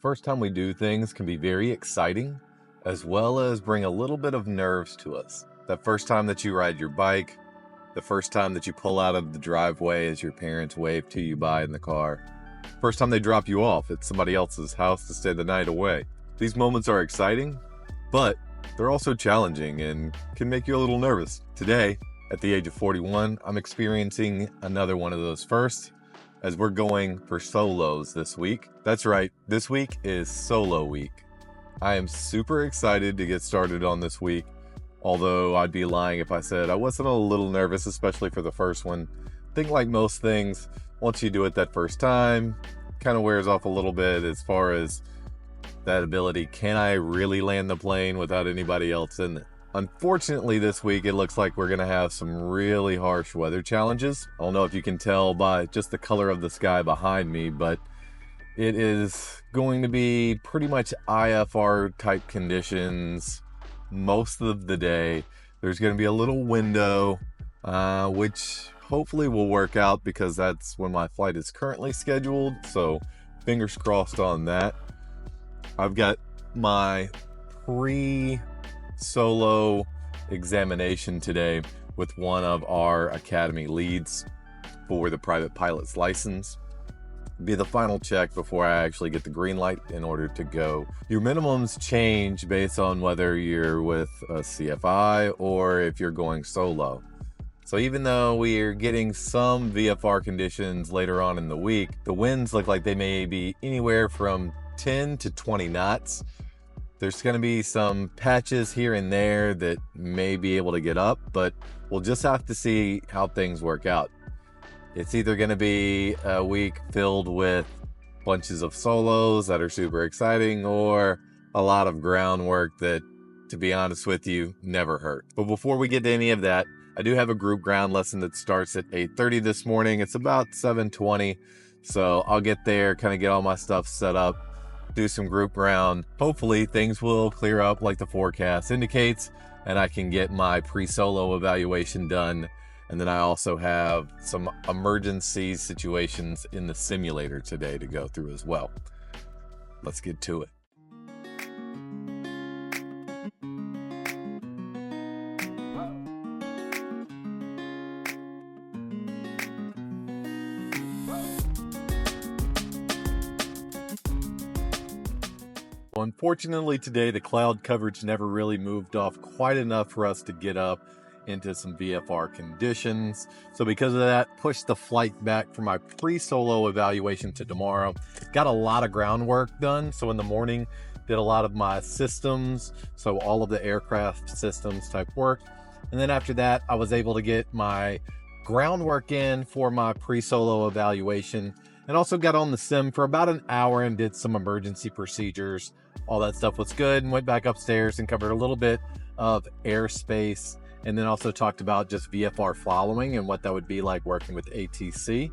first time we do things can be very exciting, as well as bring a little bit of nerves to us. That first time that you ride your bike, the first time that you pull out of the driveway as your parents wave to you by in the car, first time they drop you off at somebody else's house to stay the night away. These moments are exciting, but they're also challenging and can make you a little nervous. Today, at the age of 41, I'm experiencing another one of those firsts, as we're going for solos this week. That's right, this week is solo week. I am super excited to get started on this week, although I'd be lying if I said I wasn't a little nervous, especially for the first one. I think like most things, once you do it that first time, kind of wears off a little bit as far as that ability. Can I really land the plane without anybody else in it? Unfortunately, this week it looks like we're going to have some really harsh weather challenges. I don't know if you can tell by just the color of the sky behind me, but it is going to be pretty much IFR type conditions most of the day. There's going to be a little window, which hopefully will work out because that's when my flight is currently scheduled. So fingers crossed on that. I've got my pre-solo examination today with one of our academy leads for the private pilot's license. Be the final check before I actually get the green light in order to go. Your minimums change based on whether you're with a CFI or if you're going solo. So even though we're getting some VFR conditions later on in the week, the winds look like they may be anywhere from 10 to 20 knots. There's going to be some patches here and there that may be able to get up, but we'll just have to see how things work out. It's either going to be a week filled with bunches of solos that are super exciting, or a lot of groundwork that, to be honest with you, never hurt. But before we get to any of that, I do have a group ground lesson that starts at 8:30 this morning. It's about 7:20, so I'll get there, kind of get all my stuff set up, do some group ground. Hopefully things will clear up like the forecast indicates, and I can get my pre-solo evaluation done. And then I also have some emergency situations in the simulator today to go through as well. Let's get to it. Unfortunately today, the cloud coverage never really moved off quite enough for us to get up into some VFR conditions. So because of that, pushed the flight back for my pre-solo evaluation to tomorrow. Got a lot of groundwork done. So in the morning, did a lot of my systems. So all of the aircraft systems type work. And then after that, I was able to get my groundwork in for my pre-solo evaluation, and also got on the sim for about an hour and did some emergency procedures. All that stuff was good, and went back upstairs and covered a little bit of airspace, and then also talked about just VFR following and what that would be like working with ATC.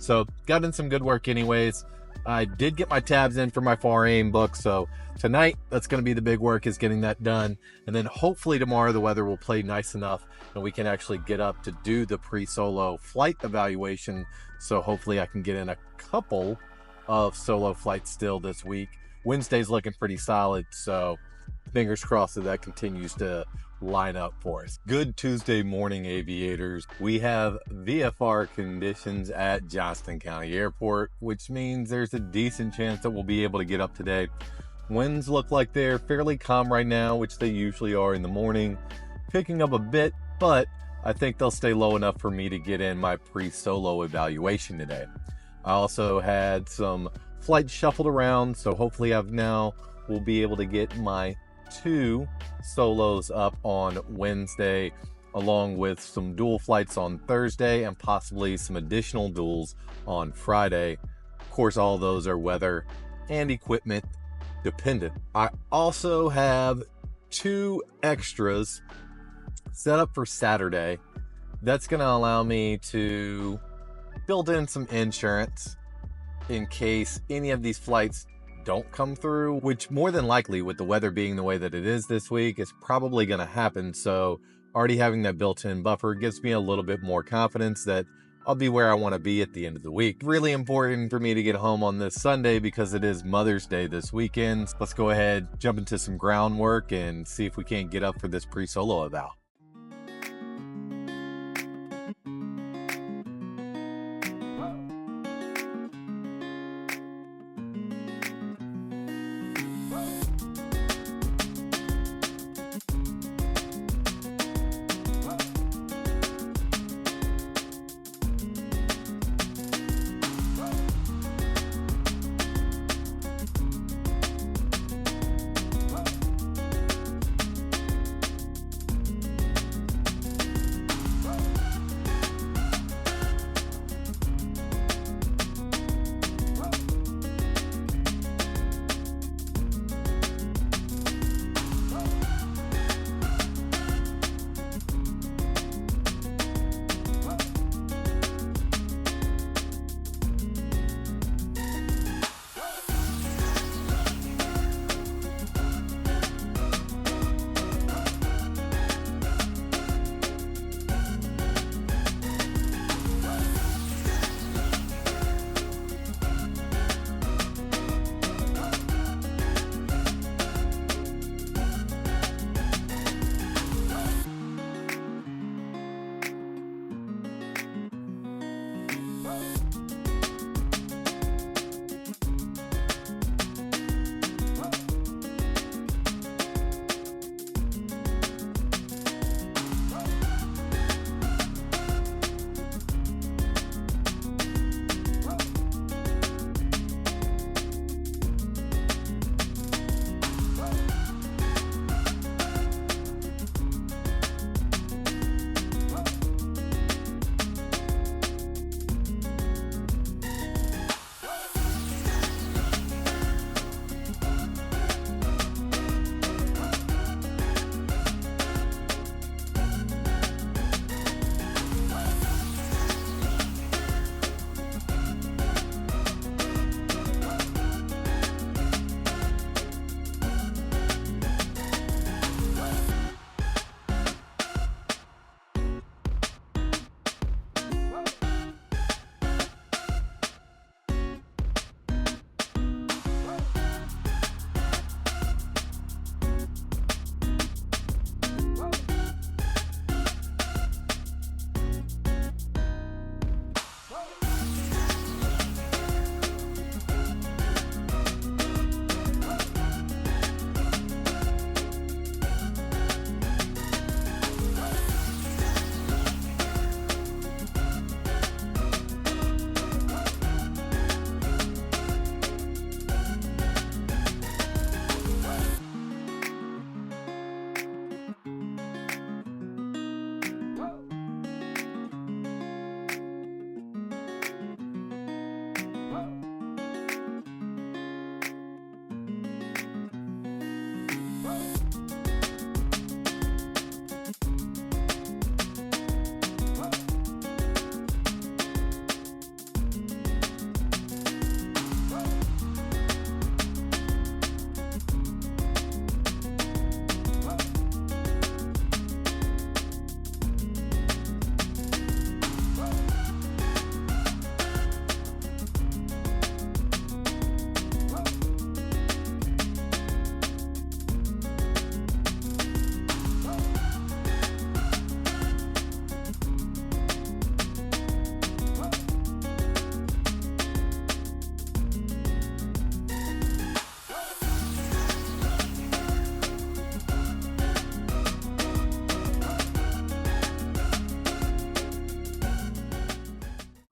So got in some good work anyways. I did get my tabs in for my FAR AIM book, so tonight that's going to be the big work, is getting that done. And then hopefully tomorrow the weather will play nice enough and we can actually get up to do the pre-solo flight evaluation. So hopefully I can get in a couple of solo flights still this week. Wednesday's looking pretty solid, so fingers crossed that continues to line up for us. Good Tuesday morning, aviators. We have VFR conditions at Johnston County Airport, which means there's a decent chance that we'll be able to get up today. Winds look like they're fairly calm right now, which they usually are in the morning, picking up a bit, but I think they'll stay low enough for me to get in my pre-solo evaluation today. I also had some flights shuffled around, so hopefully we'll be able to get my 2 solos up on Wednesday, along with some dual flights on Thursday and possibly some additional duals on Friday. Of course, all those are weather and equipment dependent. I also have 2 extras set up for Saturday. That's going to allow me to build in some insurance in case any of these flights don't come through, which more than likely, with the weather being the way that it is this week, is probably going to happen. So already having that built-in buffer gives me a little bit more confidence that I'll be where I want to be at the end of the week. Really important for me to get home on this Sunday because it is Mother's Day this weekend. Let's go ahead, jump into some groundwork and see if we can't get up for this pre-solo eval.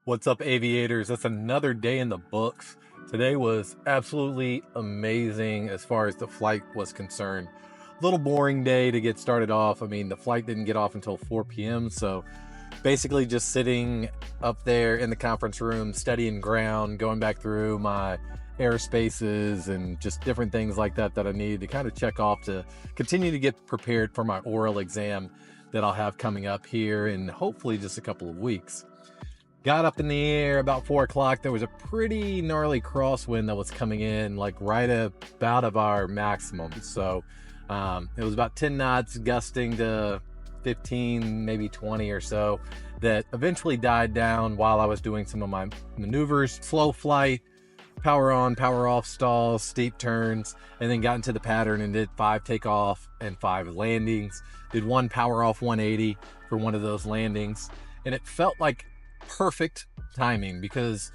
What's up, aviators? That's another day in the books. Today was absolutely amazing as far as the flight was concerned. A little boring day to get started off. I mean, the flight didn't get off until 4 p.m. So basically just sitting up there in the conference room, studying ground, going back through my airspaces and just different things like that I needed to kind of check off to continue to get prepared for my oral exam that I'll have coming up here in hopefully just a couple of weeks. Got up in the air about 4 o'clock. There was a pretty gnarly crosswind that was coming in, like right about of our maximum. So it was about 10 knots, gusting to 15, maybe 20 or so. that eventually died down while I was doing some of my maneuvers. Slow flight, power on, power off stalls, steep turns, and then got into the pattern and did 5 takeoff and 5 landings. Did 1 power off 180 for one of those landings. And it felt like perfect timing because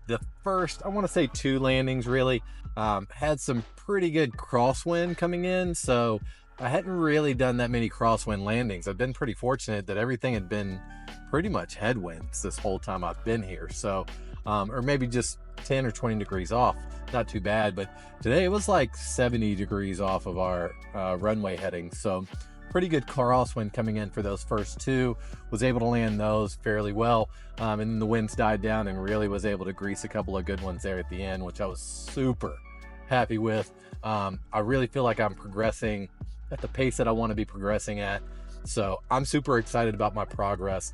the first, I want to say 2 landings really, had some pretty good crosswind coming in. So I hadn't really done that many crosswind landings. I've been pretty fortunate that everything had been pretty much headwinds this whole time I've been here. So, or maybe just 10 or 20 degrees off, not too bad. But today it was like 70 degrees off of our runway heading. So pretty good crosswind coming in for those first 2. Was able to land those fairly well. And then the winds died down and really was able to grease a couple of good ones there at the end, which I was super happy with. I really feel like I'm progressing at the pace that I want to be progressing at. So I'm super excited about my progress.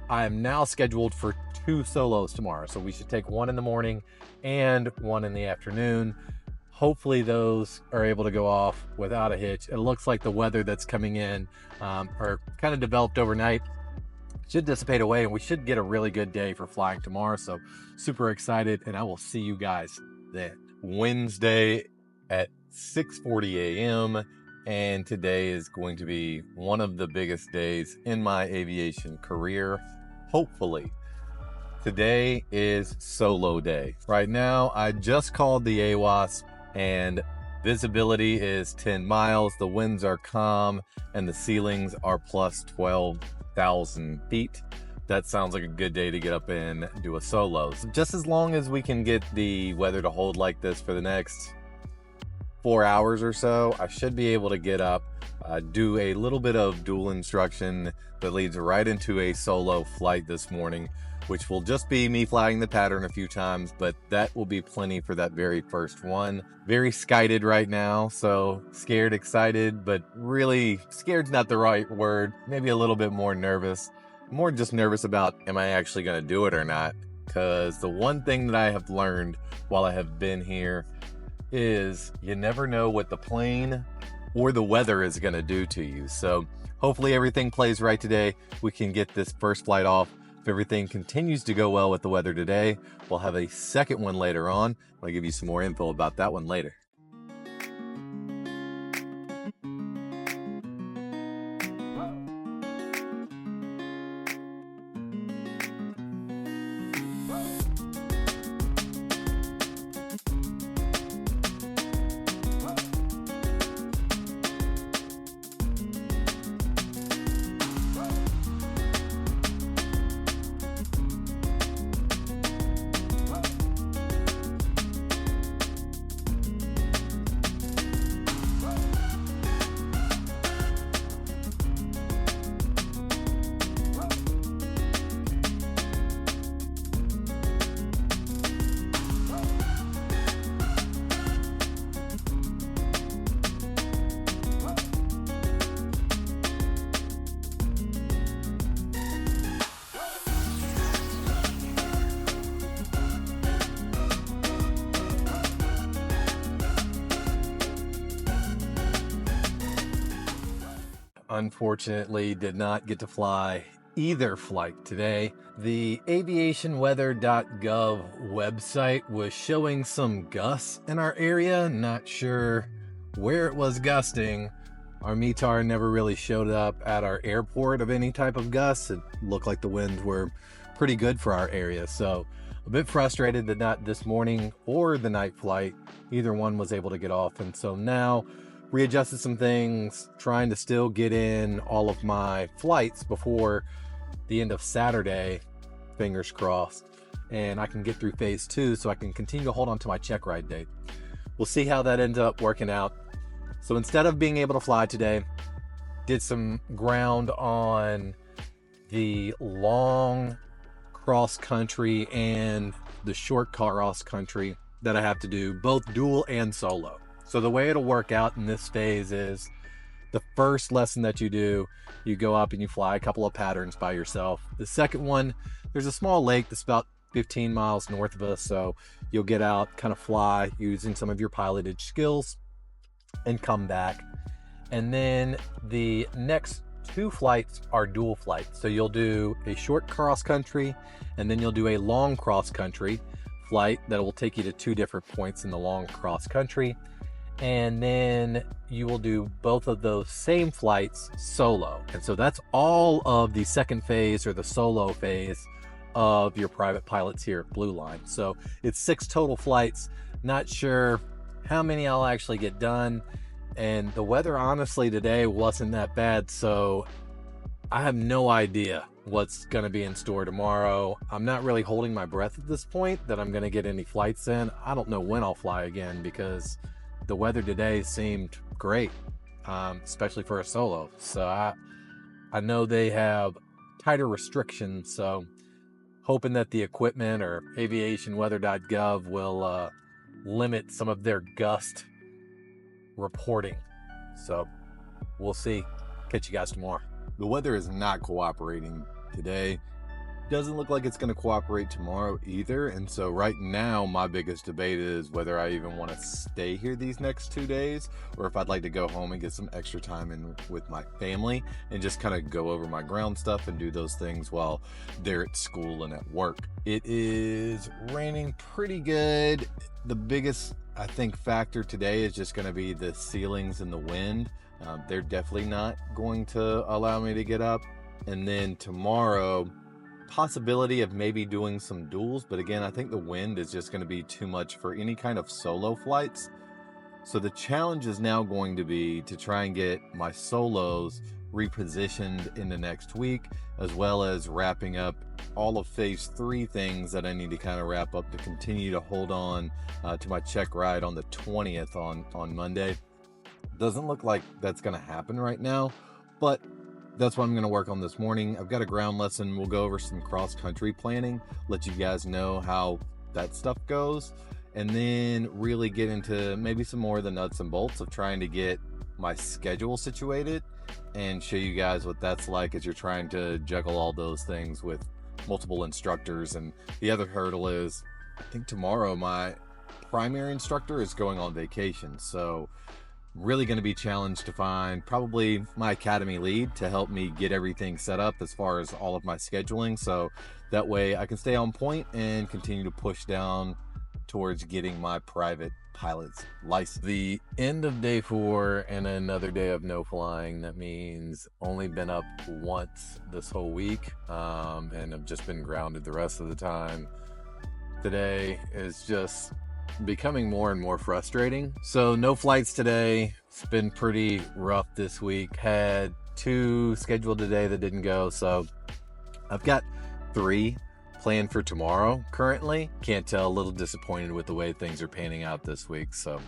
I am now scheduled for 2 solos tomorrow. So we should take 1 in the morning and 1 in the afternoon. Hopefully those are able to go off without a hitch. It looks like the weather that's coming in or kind of developed overnight should dissipate away, and we should get a really good day for flying tomorrow. So super excited, and I will see you guys then. Wednesday at 6:40 a.m. and today is going to be one of the biggest days in my aviation career, hopefully. Today is solo day. Right now, I just called the AWAS and visibility is 10 miles, the winds are calm, and the ceilings are plus 12,000 feet. That sounds like a good day to get up and do a solo. So just as long as we can get the weather to hold like this for the next 4 hours or so, I should be able to get up, do a little bit of dual instruction that leads right into a solo flight this morning, which will just be me flying the pattern a few times, but that will be plenty for that very first one. Very skited right now, so scared, excited, but really scared's not the right word. Maybe a little bit more nervous. More just nervous about, am I actually gonna do it or not? Because the one thing that I have learned while I have been here is you never know what the plane or the weather is gonna do to you. So hopefully everything plays right today. We can get this first flight off. If everything continues to go well with the weather today, we'll have a second one later on. I'll give you some more info about that one later. Unfortunately, did not get to fly either flight today. The aviationweather.gov website was showing some gusts in our area. Not sure where it was gusting. Our METAR never really showed up at our airport of any type of gusts. It looked like the winds were pretty good for our area. So a bit frustrated that not this morning or the night flight, either one was able to get off. And so now readjusted some things, trying to still get in all of my flights before the end of Saturday, fingers crossed, and I can get through phase 2 so I can continue to hold on to my check ride date. We'll see how that ends up working out. So instead of being able to fly today, did some ground on the long cross country and the short cross country that I have to do, both dual and solo. So the way it'll work out in this phase is the first lesson that you do, you go up and you fly a couple of patterns by yourself. The second one, there's a small lake that's about 15 miles north of us. So you'll get out, kind of fly using some of your pilotage skills and come back. And then the next 2 flights are dual flights. So you'll do a short cross country and then you'll do a long cross country flight that will take you to 2 different points in the long cross country. And then you will do both of those same flights solo. And so that's all of the second phase or the solo phase of your private pilots here at Blue Line. So it's 6 total flights. Not sure how many I'll actually get done. And the weather honestly today wasn't that bad, so I have no idea what's going to be in store tomorrow. I'm not really holding my breath at this point that I'm going to get any flights in. I don't know when I'll fly again because the weather today seemed great, especially for a solo. So I know they have tighter restrictions, so hoping that the equipment or aviationweather.gov will limit some of their gust reporting. So we'll see. Catch you guys tomorrow. The weather is not cooperating today. Doesn't look like it's going to cooperate tomorrow either. And so right now my biggest debate is whether I even want to stay here these next 2 days or if I'd like to go home and get some extra time in with my family and just kind of go over my ground stuff and do those things while they're at school and at work. It is raining pretty good. The biggest, I think, factor today is just going to be the ceilings and the wind. They're definitely not going to allow me to get up. And then tomorrow, possibility of maybe doing some duels, but again, I think the wind is just going to be too much for any kind of solo flights. So the challenge is now going to be to try and get my solos repositioned in the next week, as well as wrapping up all of phase 3 things that I need to kind of wrap up to continue to hold on to my check ride on the 20th on Monday. Doesn't look like that's going to happen right now, but that's what I'm going to work on this morning. I've got a ground lesson. We'll go over some cross-country planning, let you guys know how that stuff goes, and then really get into maybe some more of the nuts and bolts of trying to get my schedule situated and show you guys what that's like as you're trying to juggle all those things with multiple instructors. And the other hurdle is, I think tomorrow my primary instructor is going on vacation, so really going to be challenged to find probably my academy lead to help me get everything set up as far as all of my scheduling, so that way I can stay on point and continue to push down towards getting my private pilot's license. The end of day 4 and another day of no flying. That means only been up once this whole week, and I've just been grounded the rest of the time. Today is just becoming more and more frustrating. So no flights today. It's been pretty rough this week. Had 2 scheduled today that didn't go, so I've got 3 planned for tomorrow currently. Can't tell, a little disappointed with the way things are panning out this week, so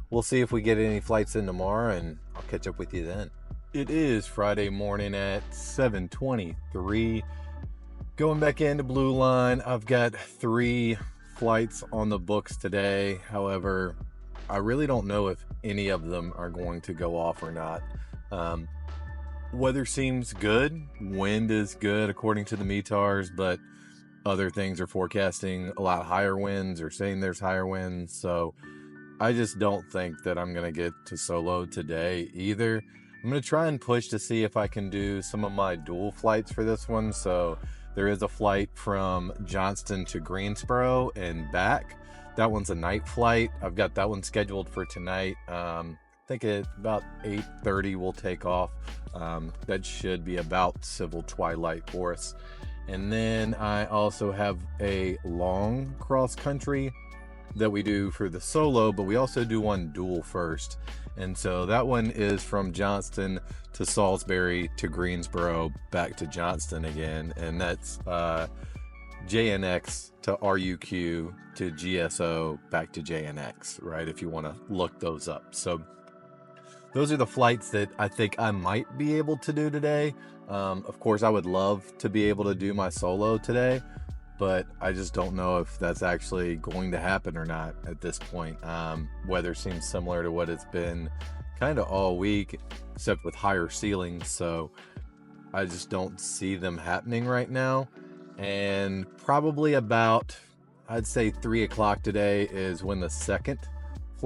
we'll see if we get any flights in tomorrow, and I'll catch up with you then. It is Friday morning at 7:23. Going back into Blue Line. I've got 3 flights on the books today. However, I really don't know if any of them are going to go off or not. Weather seems good. Wind is good according to the METARs, but other things are forecasting a lot higher winds or saying there's higher winds. So I just don't think that I'm going to get to solo today either. I'm going to try and push to see if I can do some of my dual flights for this one. So there is a flight from Johnston to Greensboro and back. That one's a night flight. I've got that one scheduled for tonight. I think at about 8:30 we'll take off. That should be about civil twilight for us. And then I also have a long cross country that we do for the solo, but we also do one dual first. And so that one is from Johnston to Salisbury to Greensboro back to Johnston again. And that's JNX to RUQ to GSO back to JNX, right? If you want to look those up. So those are the flights that I think I might be able to do today. Of course, I would love to be able to do my solo today, but I just don't know if that's actually going to happen or not at this point. Weather seems similar to what it's been kind of all week, except with higher ceilings. So I just don't see them happening right now. And probably about, I'd say 3 o'clock today is when the second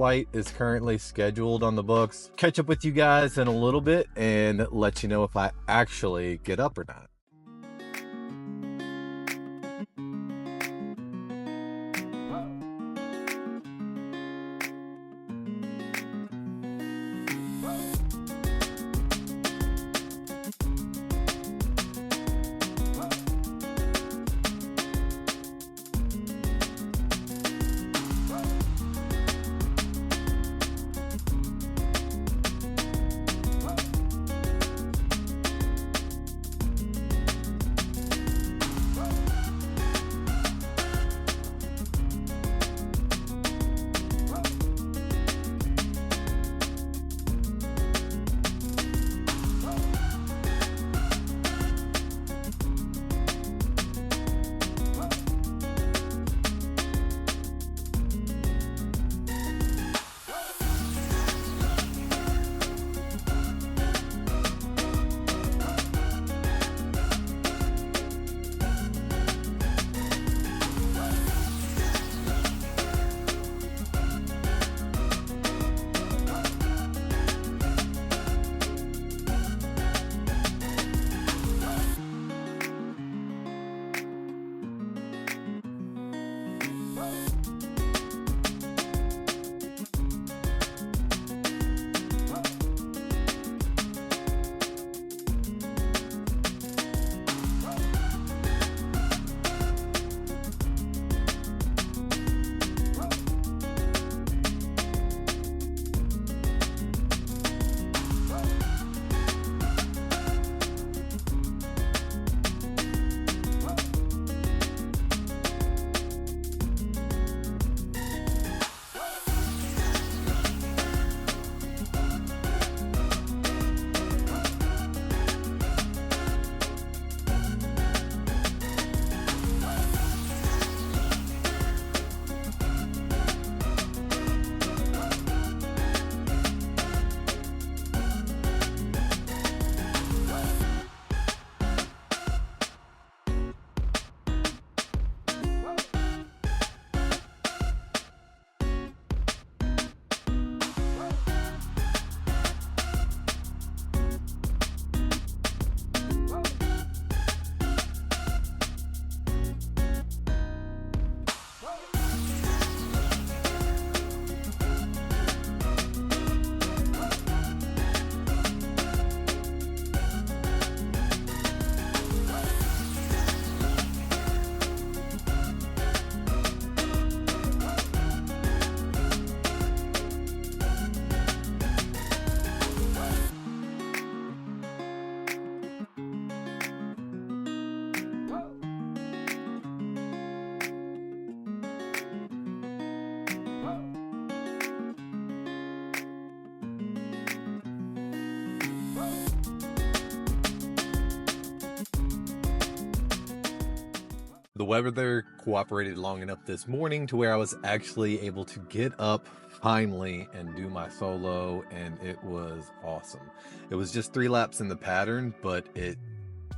flight is currently scheduled on the books. Catch up with you guys in a little bit and let you know if I actually get up or not. The weather cooperated long enough this morning to where I was actually able to get up finally and do my solo, and it was awesome. It was just 3 laps in the pattern, but it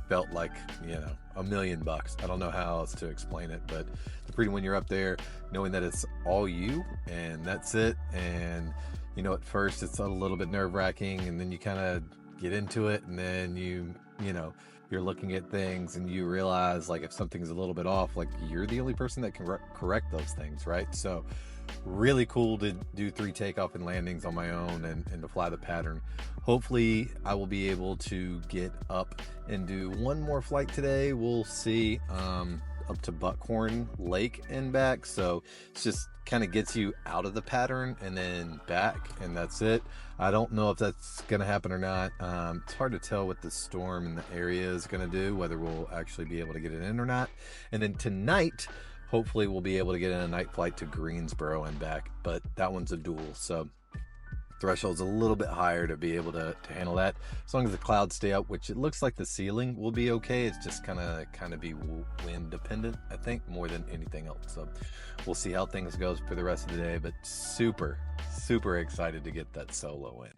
felt like, you know, $1 million. I don't know how else to explain it, but the freedom when you're up there, knowing that it's all you and that's it. And, you know, at first it's a little bit nerve-wracking, and then you kind of get into it, and then you know, you're looking at things and you realize, like, if something's a little bit off, like, you're the only person that can correct those things, right? So really cool to do 3 takeoff and landings on my own and to fly the pattern. Hopefully I will be able to get up and do 1 more flight today. We'll see, up to Buckhorn Lake and back. So it's just kind of gets you out of the pattern and then back, and that's it. I don't know if that's gonna happen or not. It's hard to tell what the storm in the area is gonna do, whether we'll actually be able to get it in or not. And then tonight, hopefully we'll be able to get in a night flight to Greensboro and back, but that one's a dual, so threshold's a little bit higher to be able to handle that. As long as the clouds stay up, which it looks like the ceiling will be okay. It's just kind of be wind dependent, I think, more than anything else. So we'll see how things goes for the rest of the day, but super excited to get that solo in.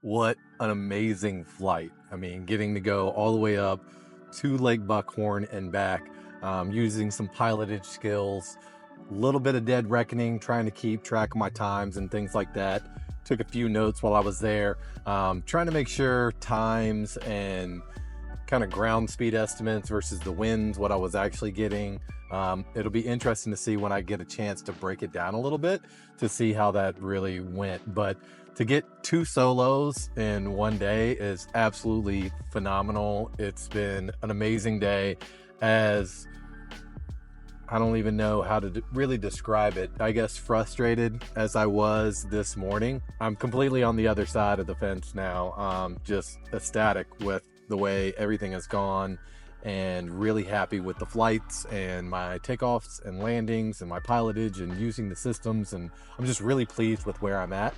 What an amazing flight. I mean, getting to go all the way up to Lake Buckhorn and back, using some pilotage skills, a little bit of dead reckoning, trying to keep track of my times and things like that. Took a few notes while I was there, trying to make sure times and kind of ground speed estimates versus the winds, what I was actually getting. It'll be interesting to see when I get a chance to break it down a little bit to see how that really went. But to get 2 solos in one day is absolutely phenomenal. It's been an amazing day. As I don't even know how to really describe it. I guess frustrated as I was this morning. I'm completely on the other side of the fence now. Just ecstatic with the way everything has gone and really happy with the flights and my takeoffs and landings and my pilotage and using the systems. And I'm just really pleased with where I'm at.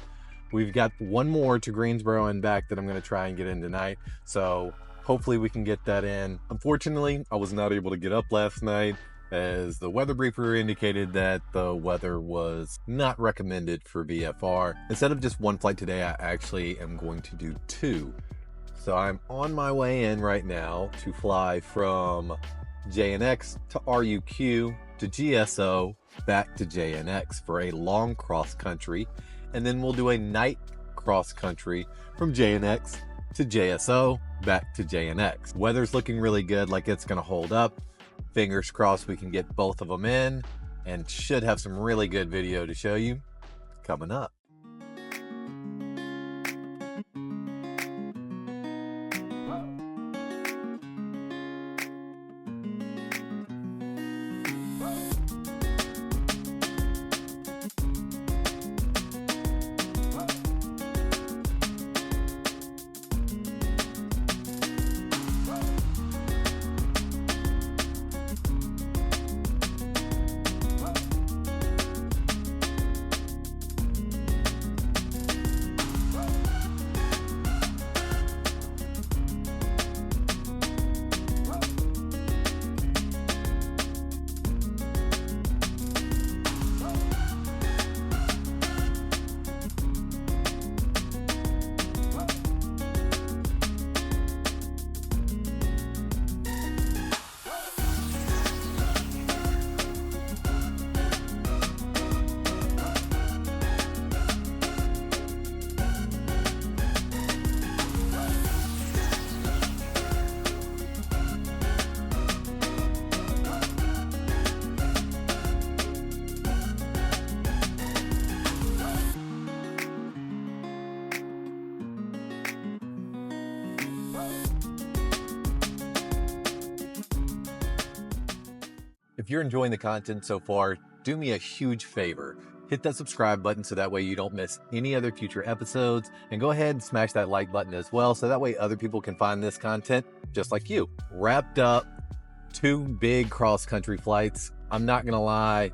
We've got one more to Greensboro and back that I'm going to try and get in tonight. So hopefully we can get that in. Unfortunately, I was not able to get up last night, as the weather briefer indicated that the weather was not recommended for VFR. Instead of just one flight today, I actually am going to do 2. So I'm on my way in right now to fly from JNX to RUQ to GSO back to JNX for a long cross country. And then we'll do a night cross country from JNX to JSO back to JNX. Weather's looking really good, like it's gonna hold up. Fingers crossed we can get both of them in, and should have some really good video to show you coming up. If you're enjoying the content so far, do me a huge favor. Hit that subscribe button so that way you don't miss any other future episodes, and go ahead and smash that like button as well so that way other people can find this content just like you. Wrapped up 2 big cross-country flights. I'm not gonna lie,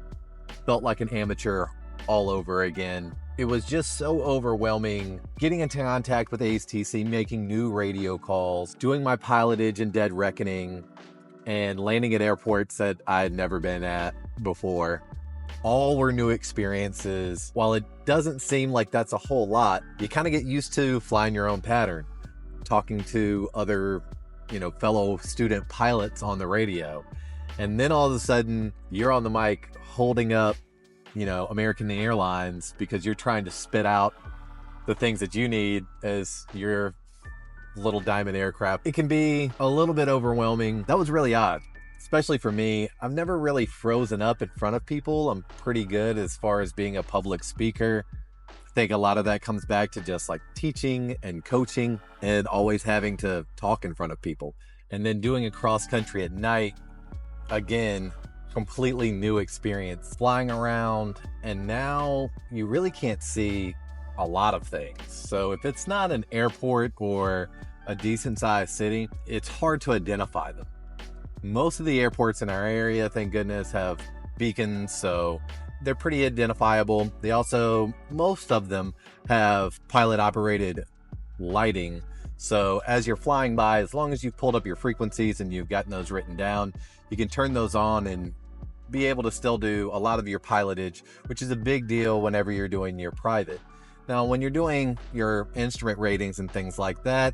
felt like an amateur all over again. It was just so overwhelming getting into contact with ASTC, making new radio calls, doing my pilotage and dead reckoning, and landing at airports that I had never been at before. All were new experiences. While it doesn't seem like that's a whole lot, you kind of get used to flying your own pattern, talking to other, fellow student pilots on the radio. And then all of a sudden you're on the mic holding up, American Airlines because you're trying to spit out the things that you need as your little diamond aircraft. It can be a little bit overwhelming. That was really odd, especially for me. I've never really frozen up in front of people. I'm pretty good as far as being a public speaker. I think a lot of that comes back to just like teaching and coaching and always having to talk in front of people. And then doing a cross country at night, again, completely new experience. Flying around, and now you really can't see a lot of things. So if it's not an airport or a decent sized city, it's hard to identify them. Most of the airports in our area, thank goodness, have beacons, so they're pretty identifiable. They also, most of them have pilot operated lighting. So as you're flying by, as long as you've pulled up your frequencies and you've gotten those written down, you can turn those on and be able to still do a lot of your pilotage, which is a big deal whenever you're doing your private. Now, when you're doing your instrument ratings and things like that,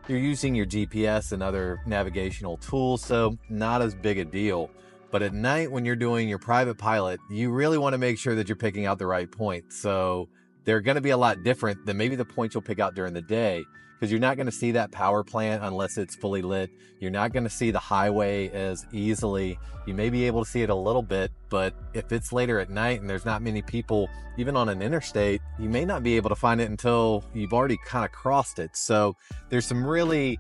you're using your GPS and other navigational tools, so not as big a deal. But at night, when you're doing your private pilot, you really want to make sure that you're picking out the right points. So they're going to be a lot different than maybe the points you'll pick out during the day, because you're not going to see that power plant unless it's fully lit. You're not going to see the highway as easily. You may be able to see it a little bit, but if it's later at night and there's not many people, even on an interstate, you may not be able to find it until you've already kind of crossed it. So there's some really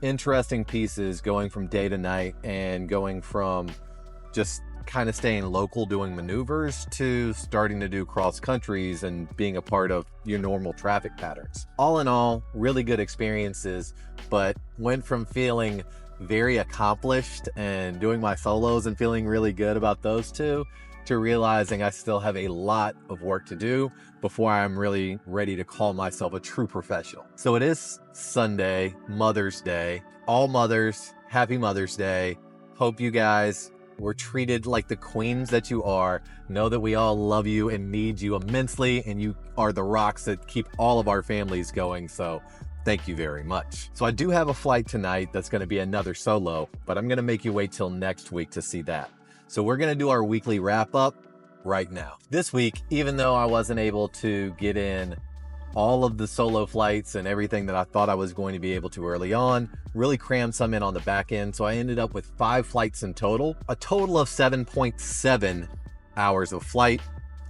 interesting pieces going from day to night and going from just kind of staying local doing maneuvers to starting to do cross countries and being a part of your normal traffic patterns. All in all, really good experiences, but went from feeling very accomplished and doing my solos and feeling really good about those two to realizing I still have a lot of work to do before I'm really ready to call myself a true professional. So it is Sunday, Mother's Day. All mothers, happy Mother's Day. Hope you guys were treated like the queens that you are. Know that we all love you and need you immensely, and you are the rocks that keep all of our families going. So thank you very much. So I do have a flight tonight that's going to be another solo, but I'm going to make you wait till next week to see that. So we're going to do our weekly wrap up right now. This week, even though I wasn't able to get in all of the solo flights and everything that I thought I was going to be able to early on, really crammed some in on the back end. So I ended up with 5 flights in total, a total of 7.7 hours of flight.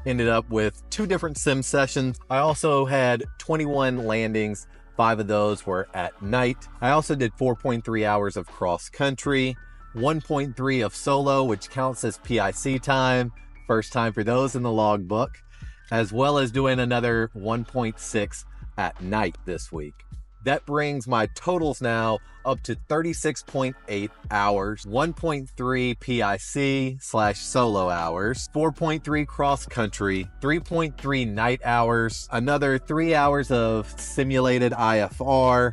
Ended up with 2 different sim sessions. I also had 21 landings. 5 of those were at night. I also did 4.3 hours of cross country, 1.3 of solo, which counts as PIC time. First time for those in the logbook, as well as doing another 1.6 at night this week. That brings my totals now up to 36.8 hours, 1.3 PIC/solo hours, 4.3 cross country, 3.3 night hours, another 3 hours of simulated IFR,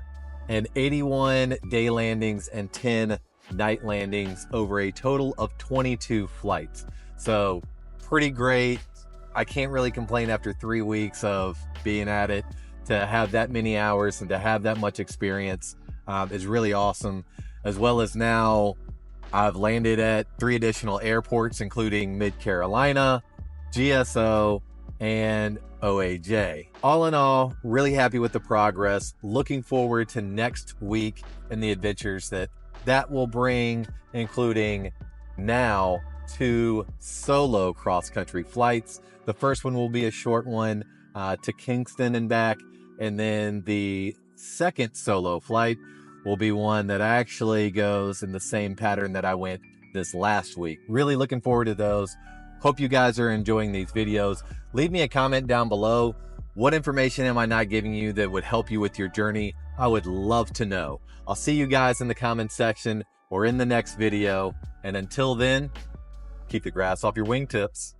and 81 day landings and 10 night landings over a total of 22 flights. So pretty great. I can't really complain after 3 weeks of being at it. To have that many hours and to have that much experience is really awesome. As well as now I've landed at 3 additional airports, including Mid-Carolina, GSO, and OAJ. All in all, really happy with the progress. Looking forward to next week and the adventures that will bring, including now 2 solo cross-country flights. The first one will be a short one to Kingston and back, and then the second solo flight will be one that actually goes in the same pattern that I went this last week. Really looking forward to those. Hope you guys are enjoying these videos. Leave me a comment down below. What information am I not giving you that would help you with your journey? I would love to know. I'll see you guys in the comment section or in the next video. And until then, keep the grass off your wingtips.